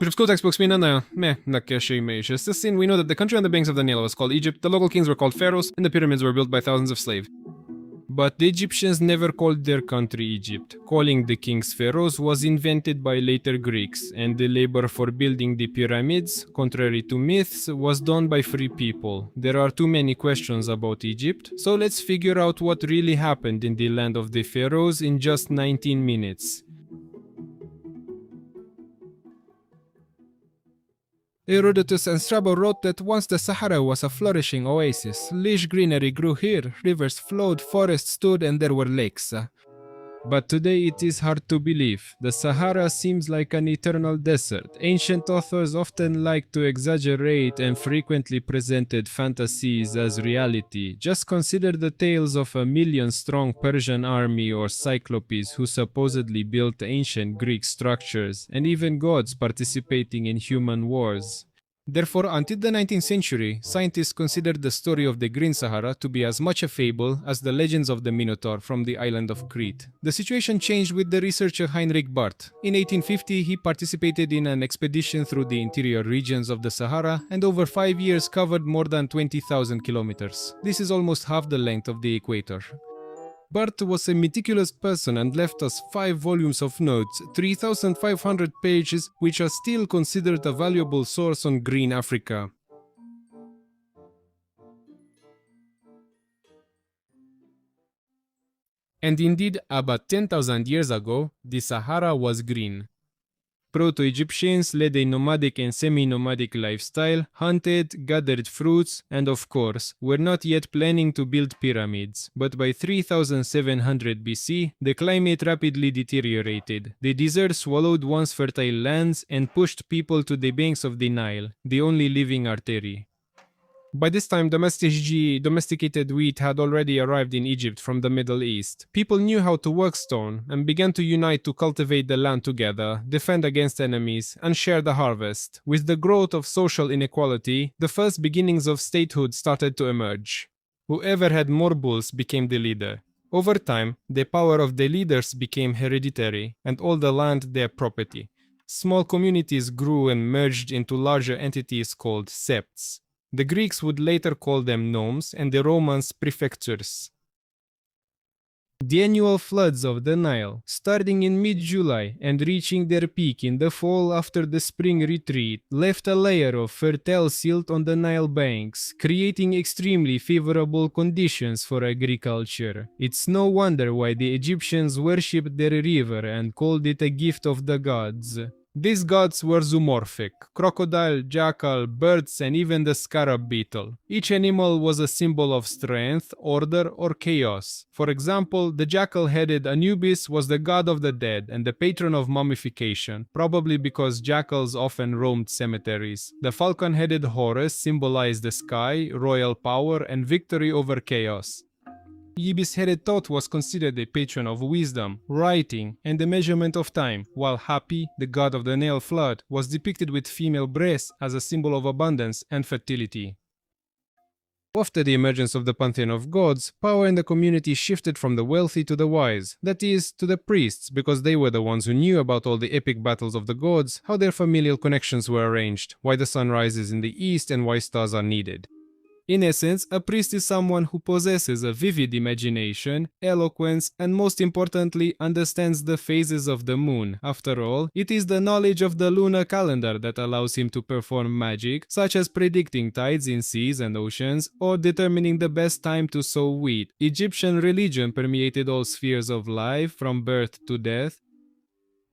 Bishop school textbooks mean we know that the country on the banks of the Nile was called Egypt, the local kings were called pharaohs, and the pyramids were built by thousands of slaves. But the Egyptians never called their country Egypt. Calling the kings pharaohs was invented by later Greeks, and the labor for building the pyramids, contrary to myths, was done by free people. There are too many questions about Egypt, so let's figure out what really happened in the land of the pharaohs in just 19 minutes. Herodotus and Strabo wrote that once the Sahara was a flourishing oasis, lush greenery grew here, rivers flowed, forests stood, and there were lakes. But today it is hard to believe. The Sahara seems like an eternal desert. Ancient authors often like to exaggerate and frequently presented fantasies as reality. Just consider the tales of a million-strong Persian army or cyclopes who supposedly built ancient Greek structures, and even gods participating in human wars. Therefore, until the 19th century, scientists considered the story of the Green Sahara to be as much a fable as the legends of the Minotaur from the island of Crete. The situation changed with the researcher Heinrich Barth. In 1850, he participated in an expedition through the interior regions of the Sahara and over 5 years covered more than 20,000 kilometers. This is almost half the length of the equator. Barth was a meticulous person and left us 5 volumes of notes, 3,500 pages, which are still considered a valuable source on green Africa. And indeed, about 10,000 years ago, the Sahara was green. Proto-Egyptians led a nomadic and semi-nomadic lifestyle, hunted, gathered fruits, and of course, were not yet planning to build pyramids. But by 3700 BC, the climate rapidly deteriorated. The desert swallowed once fertile lands and pushed people to the banks of the Nile, the only living artery. By this time, domesticated wheat had already arrived in Egypt from the Middle East. People knew how to work stone and began to unite to cultivate the land together, defend against enemies, and share the harvest. With the growth of social inequality, the first beginnings of statehood started to emerge. Whoever had more bulls became the leader. Over time, the power of the leaders became hereditary, and all the land their property. Small communities grew and merged into larger entities called septs. The Greeks would later call them nomes and the Romans prefectures. The annual floods of the Nile, starting in mid-July and reaching their peak in the fall after the spring retreat, left a layer of fertile silt on the Nile banks, creating extremely favorable conditions for agriculture. It's no wonder why the Egyptians worshipped their river and called it a gift of the gods. These gods were zoomorphic: crocodile, jackal, birds, and even the scarab beetle. Each animal was a symbol of strength, order, or chaos. For example, the jackal-headed Anubis was the god of the dead and the patron of mummification, probably because jackals often roamed cemeteries. The falcon-headed Horus symbolized the sky, royal power, and victory over chaos. Ibis-headed Thoth was considered a patron of wisdom, writing, and the measurement of time, while Hapi, the god of the Nile flood, was depicted with female breasts as a symbol of abundance and fertility. After the emergence of the pantheon of gods, power in the community shifted from the wealthy to the wise, that is, to the priests, because they were the ones who knew about all the epic battles of the gods, how their familial connections were arranged, why the sun rises in the east, and why stars are needed. In essence, a priest is someone who possesses a vivid imagination, eloquence, and most importantly, understands the phases of the moon. After all, it is the knowledge of the lunar calendar that allows him to perform magic, such as predicting tides in seas and oceans, or determining the best time to sow wheat. Egyptian religion permeated all spheres of life, from birth to death.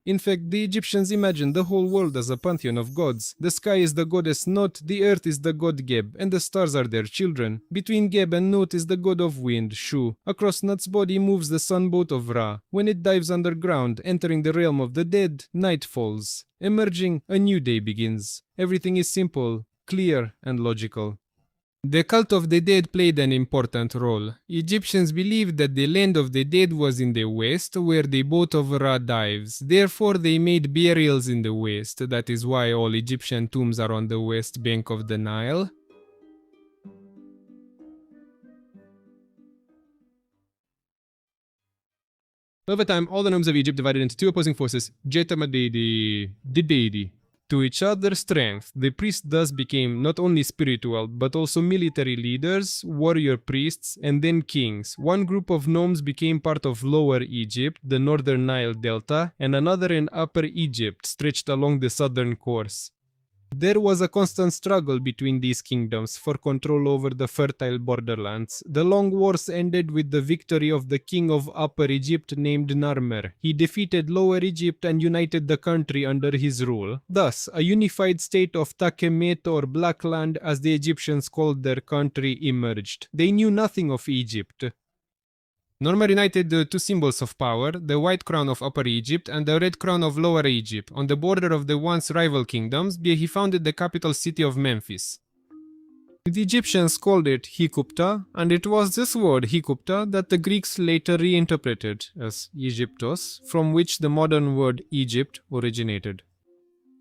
In fact, the Egyptians imagined the whole world as a pantheon of gods. The sky is the goddess Nut, the earth is the god Geb, and the stars are their children. Between Geb and Nut is the god of wind, Shu. Across Nut's body moves the sunboat of Ra. When it dives underground, entering the realm of the dead, night falls. Emerging, a new day begins. Everything is simple, clear, and logical. The cult of the dead played an important role. Egyptians believed that the land of the dead was in the west, where the boat of Ra dives. Therefore, they made burials in the west. That is why all Egyptian tombs are on the west bank of the Nile. Over time, all the nomes of Egypt divided into two opposing forces, Jeta Madidi, Didedi. To each other's strength, the priests thus became not only spiritual but also military leaders, warrior priests, and then kings. One group of nomes became part of Lower Egypt, the northern Nile Delta, and another in Upper Egypt, stretched along the southern course. There was a constant struggle between these kingdoms for control over the fertile borderlands. The long wars ended with the victory of the king of Upper Egypt named Narmer. He defeated Lower Egypt and united the country under his rule. Thus, a unified state of Takemet or Black Land, as the Egyptians called their country, emerged. They knew nothing of Egypt. Narmer united the two symbols of power, the white crown of Upper Egypt and the red crown of Lower Egypt, on the border of the once rival kingdoms. He founded the capital city of Memphis. The Egyptians called it Hikupta, and it was this word Hikupta that the Greeks later reinterpreted as Egyptos, from which the modern word Egypt originated.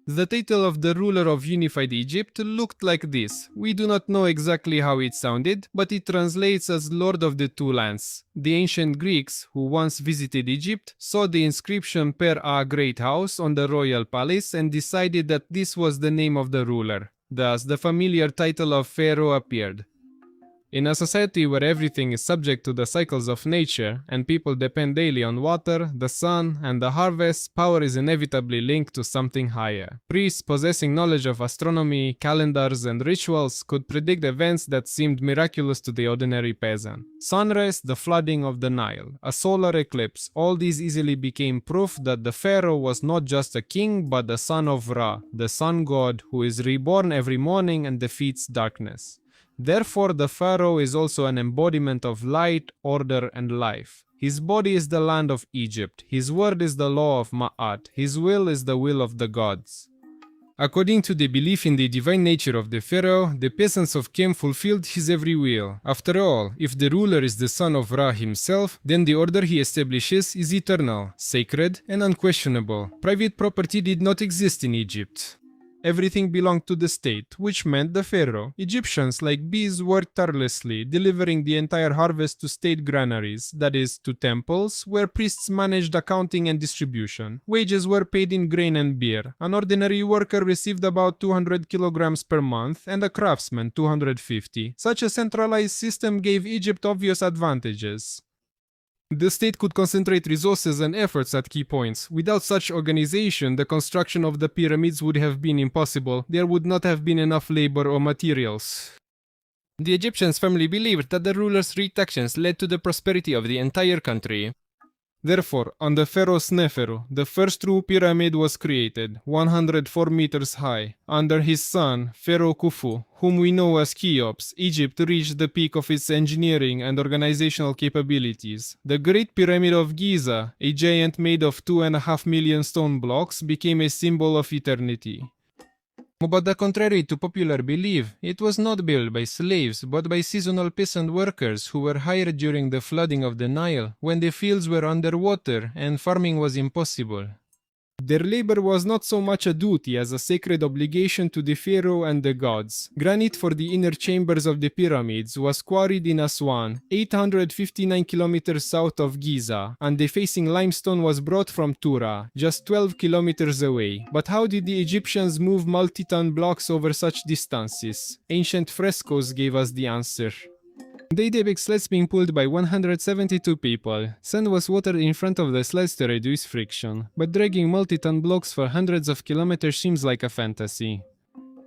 The title of the ruler of unified Egypt looked like this. We do not know exactly how it sounded, but it translates as Lord of the Two Lands. The ancient Greeks, who once visited Egypt, saw the inscription Per a Great House on the royal palace and decided that this was the name of the ruler. Thus, the familiar title of pharaoh appeared. In a society where everything is subject to the cycles of nature and people depend daily on water, the sun, and the harvest, power is inevitably linked to something higher. Priests possessing knowledge of astronomy, calendars, and rituals could predict events that seemed miraculous to the ordinary peasant. Sunrise, the flooding of the Nile, a solar eclipse, all these easily became proof that the pharaoh was not just a king but the son of Ra, the sun god who is reborn every morning and defeats darkness. Therefore, the pharaoh is also an embodiment of light, order, and life. His body is the land of Egypt, his word is the law of Ma'at, his will is the will of the gods. According to the belief in the divine nature of the pharaoh, the peasants of Kem fulfilled his every will. After all, if the ruler is the son of Ra himself, then the order he establishes is eternal, sacred, and unquestionable. Private property did not exist in Egypt. Everything belonged to the state, which meant the pharaoh. Egyptians, like bees, worked tirelessly, delivering the entire harvest to state granaries, that is, to temples, where priests managed accounting and distribution. Wages were paid in grain and beer. An ordinary worker received about 200 kilograms per month, and a craftsman 250. Such a centralized system gave Egypt obvious advantages. The state could concentrate resources and efforts at key points. Without such organization, the construction of the pyramids would have been impossible. There would not have been enough labor or materials. The Egyptians firmly believed that the ruler's strict actions led to the prosperity of the entire country. Therefore, under Pharaoh Sneferu, the first true pyramid was created, 104 meters high. Under his son, Pharaoh Khufu, whom we know as Cheops, Egypt reached the peak of its engineering and organizational capabilities. The Great Pyramid of Giza, a giant made of 2.5 million stone blocks, became a symbol of eternity. But contrary to popular belief, it was not built by slaves, but by seasonal peasant workers who were hired during the flooding of the Nile, when the fields were underwater and farming was impossible. Their labor was not so much a duty as a sacred obligation to the pharaoh and the gods. Granite for the inner chambers of the pyramids was quarried in Aswan, 859 kilometers south of Giza, and the facing limestone was brought from Tura, just 12 kilometers away. But how did the Egyptians move multi-ton blocks over such distances? Ancient frescoes gave us the answer. They depict sleds being pulled by 172 people. Sand was watered in front of the sleds to reduce friction, but dragging multi-ton blocks for hundreds of kilometers seems like a fantasy.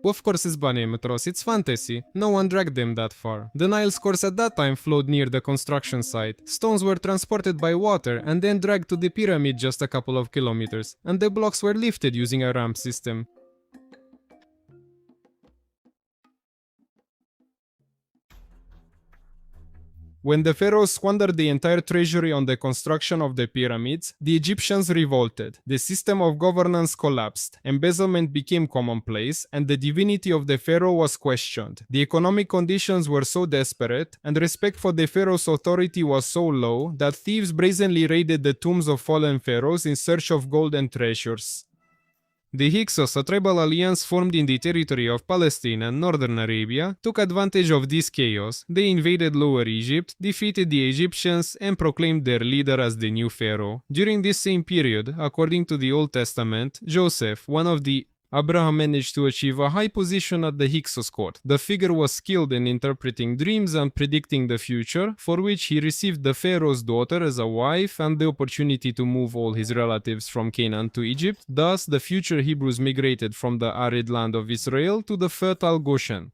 Of course it's Bani Metros, it's fantasy. No one dragged them that far. The Nile's course at that time flowed near the construction site. Stones were transported by water and then dragged to the pyramid just a couple of kilometers, and the blocks were lifted using a ramp system. When the pharaohs squandered the entire treasury on the construction of the pyramids, the Egyptians revolted. The system of governance collapsed, embezzlement became commonplace, and the divinity of the pharaoh was questioned. The economic conditions were so desperate, and respect for the pharaoh's authority was so low, that thieves brazenly raided the tombs of fallen pharaohs in search of gold and treasures. The Hyksos, a tribal alliance formed in the territory of Palestine and northern Arabia, took advantage of this chaos. They invaded Lower Egypt, defeated the Egyptians, and proclaimed their leader as the new pharaoh. During this same period, according to the Old Testament, Joseph, one of the Abraham managed to achieve a high position at the Hyksos court. The figure was skilled in interpreting dreams and predicting the future, for which he received the pharaoh's daughter as a wife and the opportunity to move all his relatives from Canaan to Egypt. Thus, the future Hebrews migrated from the arid land of Israel to the fertile Goshen.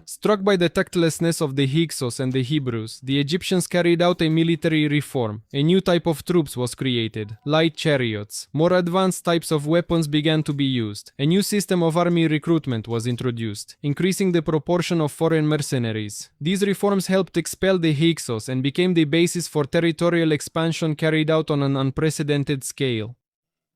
Struck by the tactlessness of the Hyksos and the Hebrews, the Egyptians carried out a military reform. A new type of troops was created, light chariots. More advanced types of weapons began to be used. A new system of army recruitment was introduced, increasing the proportion of foreign mercenaries. These reforms helped expel the Hyksos and became the basis for territorial expansion carried out on an unprecedented scale.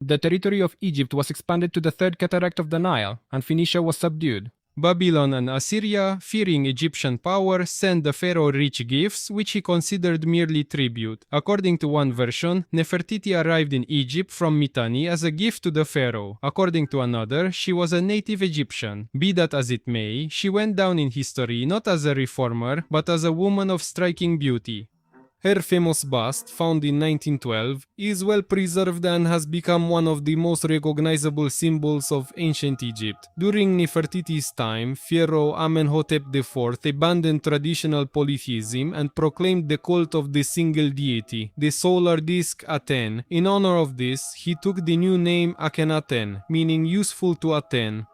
The territory of Egypt was expanded to the third cataract of the Nile, and Phoenicia was subdued. Babylon and Assyria, fearing Egyptian power, sent the pharaoh rich gifts, which he considered merely tribute. According to one version, Nefertiti arrived in Egypt from Mitanni as a gift to the pharaoh. According to another, she was a native Egyptian. Be that as it may, she went down in history not as a reformer, but as a woman of striking beauty. Her famous bust, found in 1912, is well preserved and has become one of the most recognizable symbols of ancient Egypt. During Nefertiti's time, Pharaoh Amenhotep IV abandoned traditional polytheism and proclaimed the cult of the single deity, the solar disk Aten. In honor of this, he took the new name Akhenaten, meaning useful to Aten.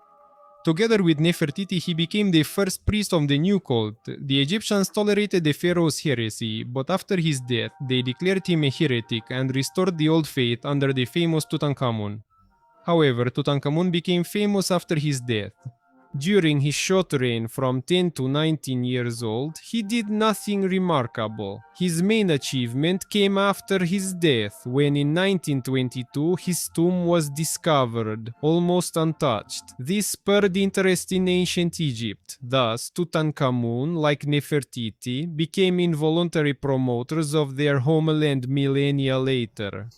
Together with Nefertiti, he became the first priest of the new cult. The Egyptians tolerated the pharaoh's heresy, but after his death, they declared him a heretic and restored the old faith under the famous Tutankhamun. However, Tutankhamun became famous after his death. During his short reign from 10 to 19 years old, he did nothing remarkable. His main achievement came after his death, when in 1922 his tomb was discovered, almost untouched. This spurred interest in ancient Egypt. Thus, Tutankhamun, like Nefertiti, became involuntary promoters of their homeland millennia later.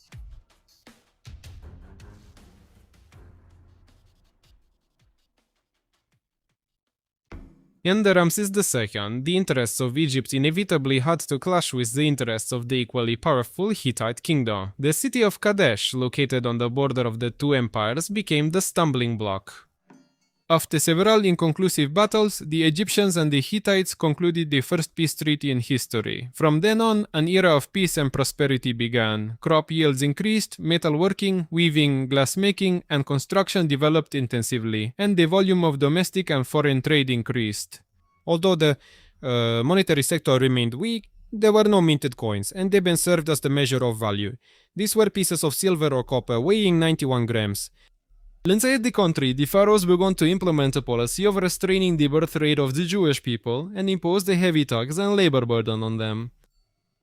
Under Ramses II, the interests of Egypt inevitably had to clash with the interests of the equally powerful Hittite kingdom. The city of Kadesh, located on the border of the two empires, became the stumbling block. After several inconclusive battles, the Egyptians and the Hittites concluded the first peace treaty in history. From then on, an era of peace and prosperity began. Crop yields increased, metalworking, weaving, glassmaking, and construction developed intensively, and the volume of domestic and foreign trade increased. Although the monetary sector remained weak, there were no minted coins, and Deben served as the measure of value. These were pieces of silver or copper weighing 91 grams. Inside the country, the pharaohs began to implement a policy of restraining the birth rate of the Jewish people and imposed a heavy tax and labor burden on them.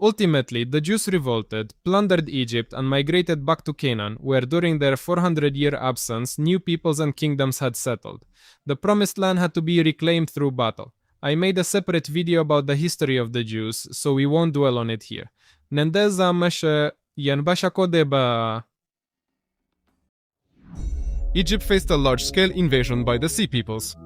Ultimately, the Jews revolted, plundered Egypt, and migrated back to Canaan, where during their 400-year absence, new peoples and kingdoms had settled. The Promised Land had to be reclaimed through battle. I made a separate video about the history of the Jews, so we won't dwell on it here. Nendeza meshe yanbasha kodeba. Egypt faced a large-scale invasion by the Sea Peoples.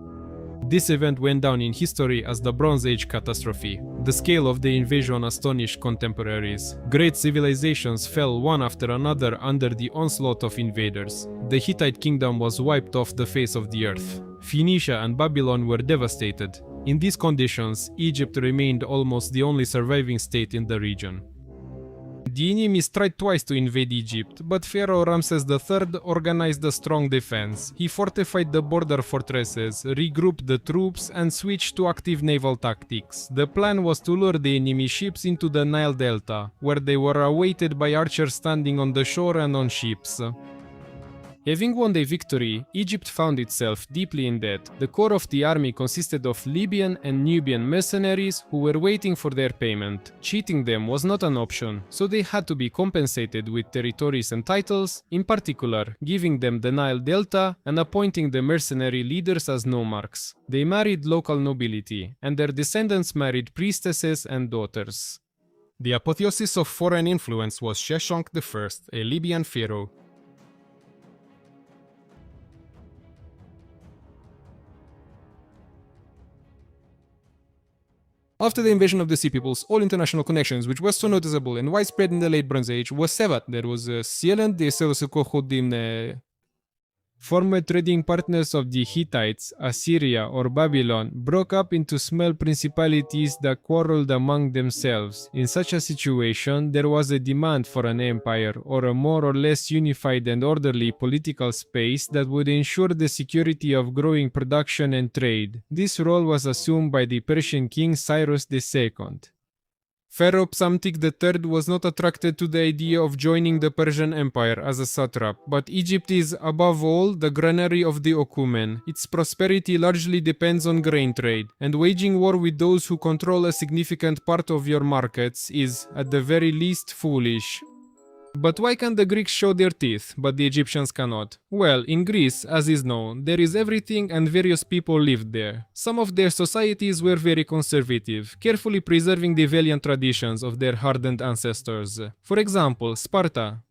This event went down in history as the Bronze Age catastrophe. The scale of the invasion astonished contemporaries. Great civilizations fell one after another under the onslaught of invaders. The Hittite kingdom was wiped off the face of the earth. Phoenicia and Babylon were devastated. In these conditions, Egypt remained almost the only surviving state in the region. The enemies tried twice to invade Egypt, but Pharaoh Ramses III organized a strong defense. He fortified the border fortresses, regrouped the troops, and switched to active naval tactics. The plan was to lure the enemy ships into the Nile Delta, where they were awaited by archers standing on the shore and on ships. Having won the victory, Egypt found itself deeply in debt. The core of the army consisted of Libyan and Nubian mercenaries who were waiting for their payment. Cheating them was not an option, so they had to be compensated with territories and titles, in particular giving them the Nile Delta and appointing the mercenary leaders as nomarchs. They married local nobility, and their descendants married priestesses and daughters. The apotheosis of foreign influence was Sheshonq I, a Libyan pharaoh. After the invasion of the Sea Peoples, all international connections, which were so noticeable and widespread in the late Bronze Age, were severed. There was a Sealand, the Seleucid Former trading partners of the Hittites, Assyria or Babylon, broke up into small principalities that quarreled among themselves. In such a situation, there was a demand for an empire or a more or less unified and orderly political space that would ensure the security of growing production and trade. This role was assumed by the Persian king Cyrus II. Pharaoh Psamtik III was not attracted to the idea of joining the Persian Empire as a satrap, but Egypt is, above all, the granary of the Ottoman. Its prosperity largely depends on grain trade, and waging war with those who control a significant part of your markets is, at the very least, foolish. But why can the Greeks show their teeth, but the Egyptians cannot? Well, in Greece, as is known, there is everything and various people lived there. Some of their societies were very conservative, carefully preserving the valiant traditions of their hardened ancestors. For example, Sparta.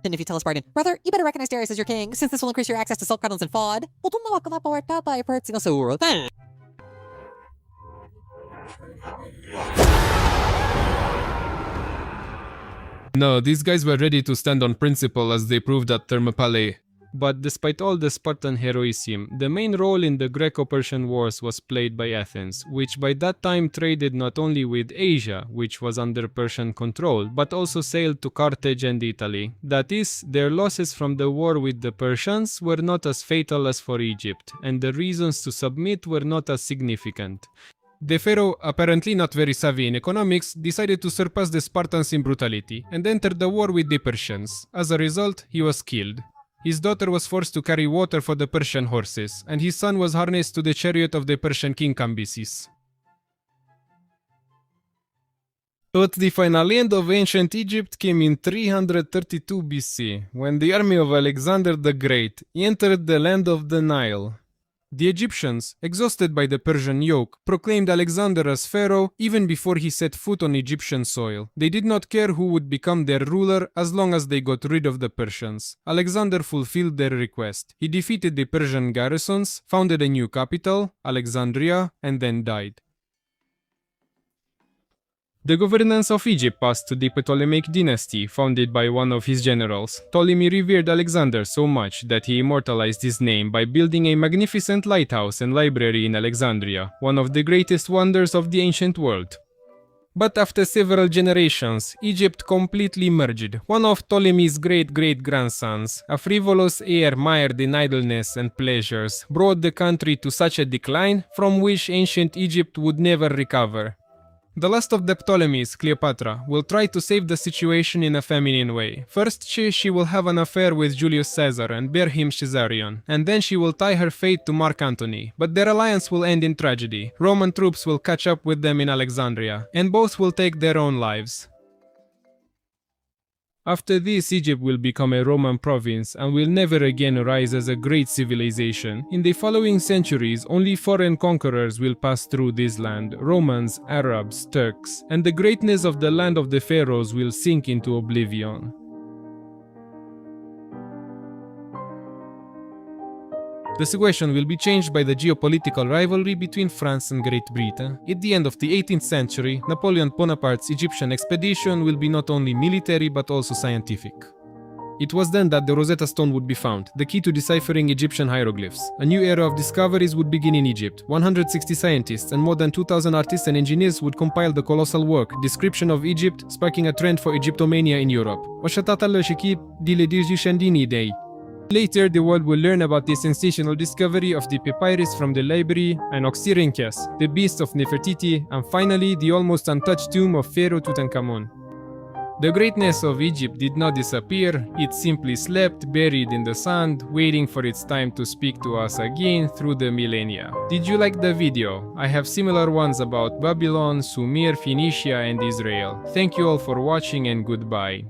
And if you tell a Spartan, brother, you better recognize Darius as your king, since this will increase your access to Silk Gardens and Fod. No, these guys were ready to stand on principle as they proved at Thermopylae. But despite all the Spartan heroism, the main role in the Greco-Persian wars was played by Athens, which by that time traded not only with Asia, which was under Persian control, but also sailed to Carthage and Italy. That is, their losses from the war with the Persians were not as fatal as for Egypt, and the reasons to submit were not as significant. The pharaoh, apparently not very savvy in economics, decided to surpass the Spartans in brutality and entered the war with the Persians. As a result, he was killed. His daughter was forced to carry water for the Persian horses, and his son was harnessed to the chariot of the Persian king Cambyses. But the final end of ancient Egypt came in 332 BC, when the army of Alexander the Great entered the land of the Nile. The Egyptians, exhausted by the Persian yoke, proclaimed Alexander as pharaoh even before he set foot on Egyptian soil. They did not care who would become their ruler as long as they got rid of the Persians. Alexander fulfilled their request. He defeated the Persian garrisons, founded a new capital, Alexandria, and then died. The governance of Egypt passed to the Ptolemaic dynasty, founded by one of his generals. Ptolemy revered Alexander so much that he immortalized his name by building a magnificent lighthouse and library in Alexandria, one of the greatest wonders of the ancient world. But after several generations, Egypt completely merged. One of Ptolemy's great-great-grandsons, a frivolous heir mired in idleness and pleasures, brought the country to such a decline from which ancient Egypt would never recover. The last of the Ptolemies, Cleopatra, will try to save the situation in a feminine way. First, she will have an affair with Julius Caesar and bear him Caesarion, and then she will tie her fate to Mark Antony. But their alliance will end in tragedy. Roman troops will catch up with them in Alexandria, and both will take their own lives. After this, Egypt will become a Roman province and will never again rise as a great civilization. In the following centuries, only foreign conquerors will pass through this land: Romans, Arabs, Turks, and the greatness of the land of the pharaohs will sink into oblivion. The situation will be changed by the geopolitical rivalry between France and Great Britain. At the end of the 18th century, Napoleon Bonaparte's Egyptian expedition will be not only military but also scientific. It was then that the Rosetta Stone would be found, the key to deciphering Egyptian hieroglyphs. A new era of discoveries would begin in Egypt. 160 scientists and more than 2,000 artists and engineers would compile the colossal work, Description of Egypt, sparking a trend for Egyptomania in Europe. Later, the world will learn about the sensational discovery of the papyrus from the library, and Oxyrhynchus, the beast of Nefertiti, and finally the almost untouched tomb of Pharaoh Tutankhamun. The greatness of Egypt did not disappear, it simply slept buried in the sand, waiting for its time to speak to us again through the millennia. Did you like the video? I have similar ones about Babylon, Sumer, Phoenicia, and Israel. Thank you all for watching and goodbye.